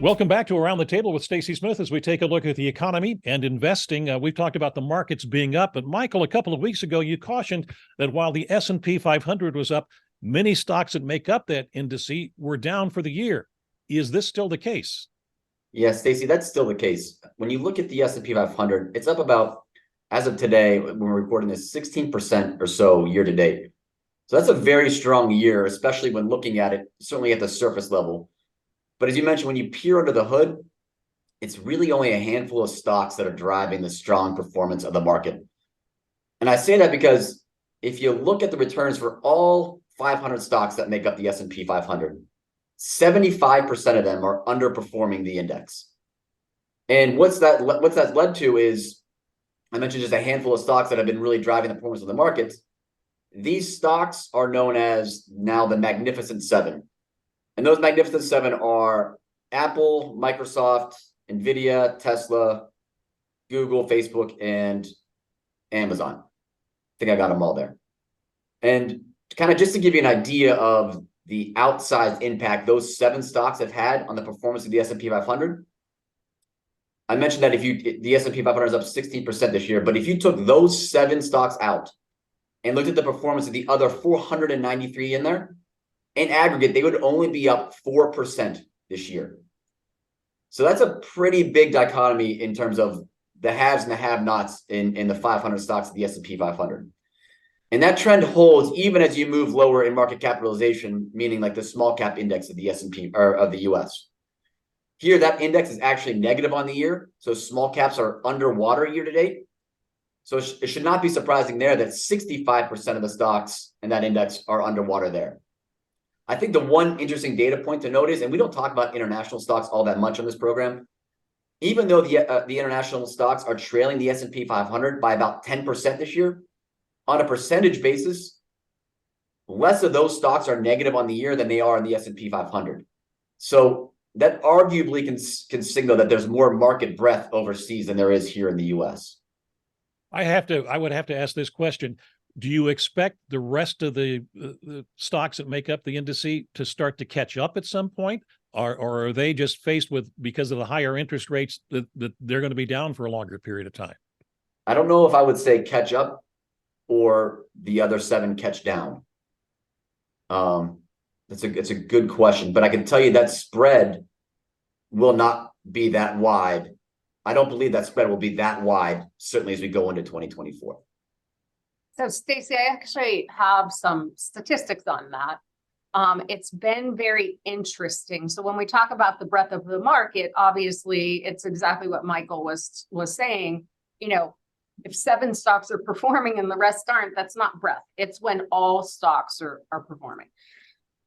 Welcome back to Around the Table with Stacy Smith as we take a look at the economy and investing. We've talked about the markets being up, but Michael, a couple of weeks ago, you cautioned that while the S&P 500 was up, many stocks that make up that index were down for the year. Is this still the case? Yeah, Stacy, that's still the case. When you look at the S&P 500, it's up about, as of today, when we're recording this, 16% or so year to date. So that's a very strong year, especially when looking at it, certainly at the surface level. But as you mentioned, when you peer under the hood, it's really only a handful of stocks that are driving the strong performance of the market. And I say that because if you look at the returns for all 500 stocks that make up the S&P 500, 75% of them are underperforming the index. And what's that led to is, I mentioned just a handful of stocks that have been really driving the performance of the markets. These stocks are known as now the Magnificent Seven. And those Magnificent Seven are Apple, Microsoft, NVIDIA, Tesla, Google, Facebook, and Amazon. I think I got them all there. And kind of just to give you an idea of the outsized impact those 7 stocks have had on the performance of the S&P 500, I mentioned that the S&P 500 is up 16% this year, but if you took those 7 stocks out and looked at the performance of the other 493 in there, in aggregate, they would only be up 4% this year. So that's a pretty big dichotomy in terms of the haves and the have-nots in the 500 stocks of the S&P 500. And that trend holds even as you move lower in market capitalization, meaning like the small cap index of the S&P or of the US. Here, that index is actually negative on the year. So small caps are underwater year to date. So it should not be surprising there that 65% of the stocks in that index are underwater there. I think the one interesting data point to note is, and we don't talk about international stocks all that much on this program, even though the international stocks are trailing the S&P 500 by about 10% this year, on a percentage basis, less of those stocks are negative on the year than they are in the S&P 500. So that arguably can signal that there's more market breadth overseas than there is here in the US. I would have to ask this question. Do you expect the rest of the stocks that make up the index to start to catch up at some point? Or are they just faced with, because of the higher interest rates, that they're going to be down for a longer period of time? I don't know if I would say catch up or the other 7 catch down. It's a good question, but I can tell you that spread will not be that wide. I don't believe that spread will be that wide, certainly as we go into 2024. So, Stacy, I actually have some statistics on that. It's been very interesting. So when we talk about the breadth of the market, obviously, it's exactly what Michael was saying. You know, if 7 stocks are performing and the rest aren't, that's not breadth. It's when all stocks are performing.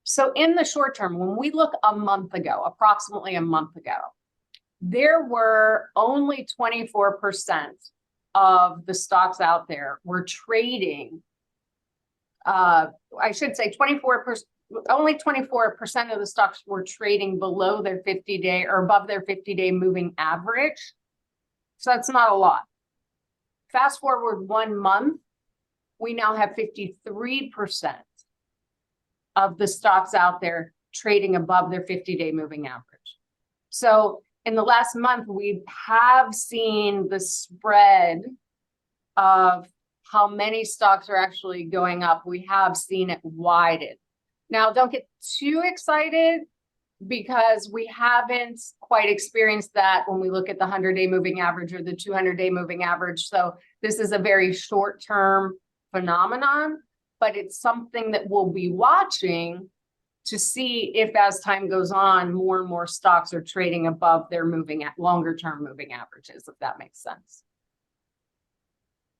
So in the short term, when we look a month ago, approximately a month ago, there were only 24% of the stocks out there were trading. I should say 24%. Only 24% of the stocks were trading below their 50-day or above their 50-day moving average. So that's not a lot. Fast forward 1 month, we now have 53% of the stocks out there trading above their 50-day moving average. So in the last month, we have seen the spread of how many stocks are actually going up. We have seen it widen. Now, don't get too excited because we haven't quite experienced that when we look at the 100-day moving average or the 200-day moving average. So this is a very short-term phenomenon, but it's something that we'll be watching to see if, as time goes on, more and more stocks are trading above their longer term moving averages, if that makes sense.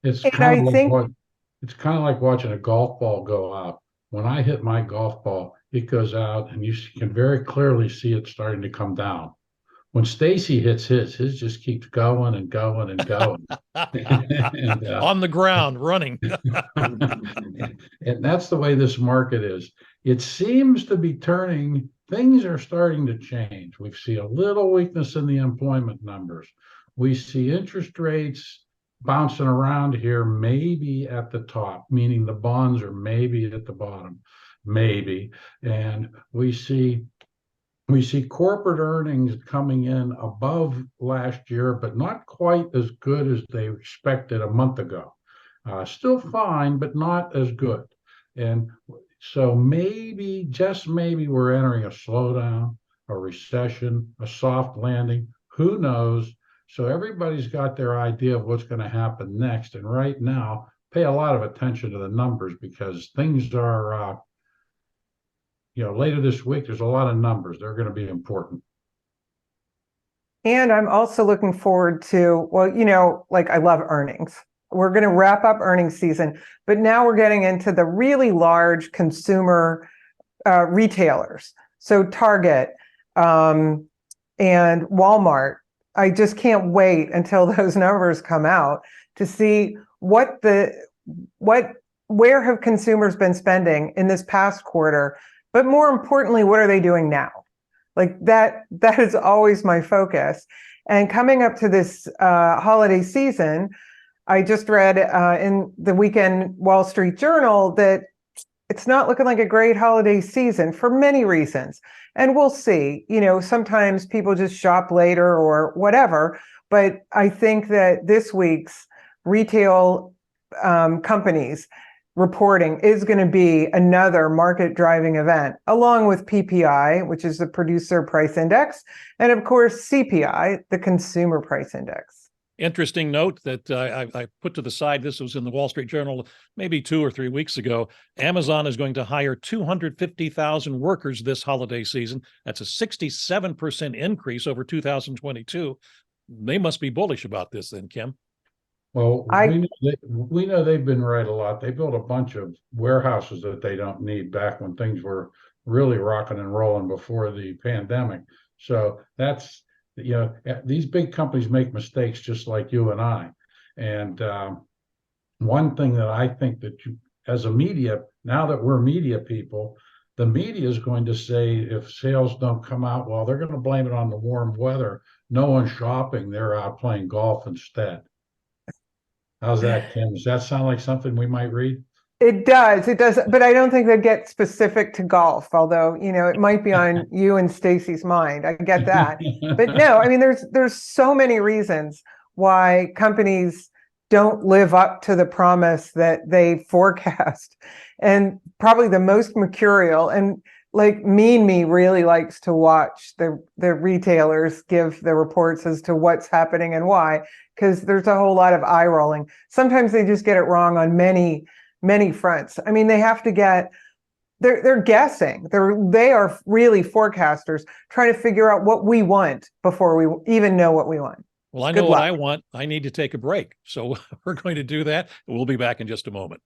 It's kind of like watching a golf ball go up. When I hit my golf ball, it goes out and you can very clearly see it starting to come down. When Stacy hits his just keeps going and going and going. And, on the ground, running. And that's the way this market is. It seems to be turning. Things are starting to change. We see a little weakness in the employment numbers. We see interest rates bouncing around here, maybe at the top, meaning the bonds are maybe at the bottom, maybe. And we see We see corporate earnings coming in above last year, but not quite as good as they expected a month ago. Still fine, but not as good. And so maybe, just maybe, we're entering a slowdown, a recession, a soft landing. Who knows? So everybody's got their idea of what's going to happen next. And right now, pay a lot of attention to the numbers because things are, later this week, there's a lot of numbers. They're going to be important. And I'm also looking forward to, like I love earnings. We're going to wrap up earnings season, but now we're getting into the really large consumer retailers. So Target and Walmart. I just can't wait until those numbers come out to see where have consumers been spending in this past quarter, but more importantly, what are they doing now? Like that is always my focus. And coming up to this holiday season, I just read in the weekend Wall Street Journal that it's not looking like a great holiday season for many reasons. And we'll see, sometimes people just shop later or whatever. But I think that this week's retail companies reporting is going to be another market driving event, along with PPI, which is the producer price index, and of course, CPI, the consumer price index. Interesting note that I put to the side. This was in the Wall Street Journal maybe 2 or 3 weeks ago. Amazon is going to hire 250,000 workers this holiday season. That's a 67% increase over 2022. They must be bullish about this then, Kim. Well, we know they've been right a lot. They built a bunch of warehouses that they don't need back when things were really rocking and rolling before the pandemic. So that's, these big companies make mistakes just like you and I. And one thing that I think that as a media, now that we're media people, the media is going to say if sales don't come out well, they're going to blame it on the warm weather. No one's shopping. They're out playing golf instead. How's that, Kim? Does that sound like something we might read? It does, but I don't think they'd get specific to golf, although, it might be on you and Stacy's mind. I get that. But no, I mean, there's so many reasons why companies don't live up to the promise that they forecast. And probably the most mercurial, and like me really likes to watch the retailers give the reports as to what's happening and why, because there's a whole lot of eye rolling. Sometimes they just get it wrong on many fronts. I mean, they have to they're guessing. They are really forecasters trying to figure out what we want before we even know what we want. Well, I know what I want. I need to take a break. So we're going to do that. We'll be back in just a moment.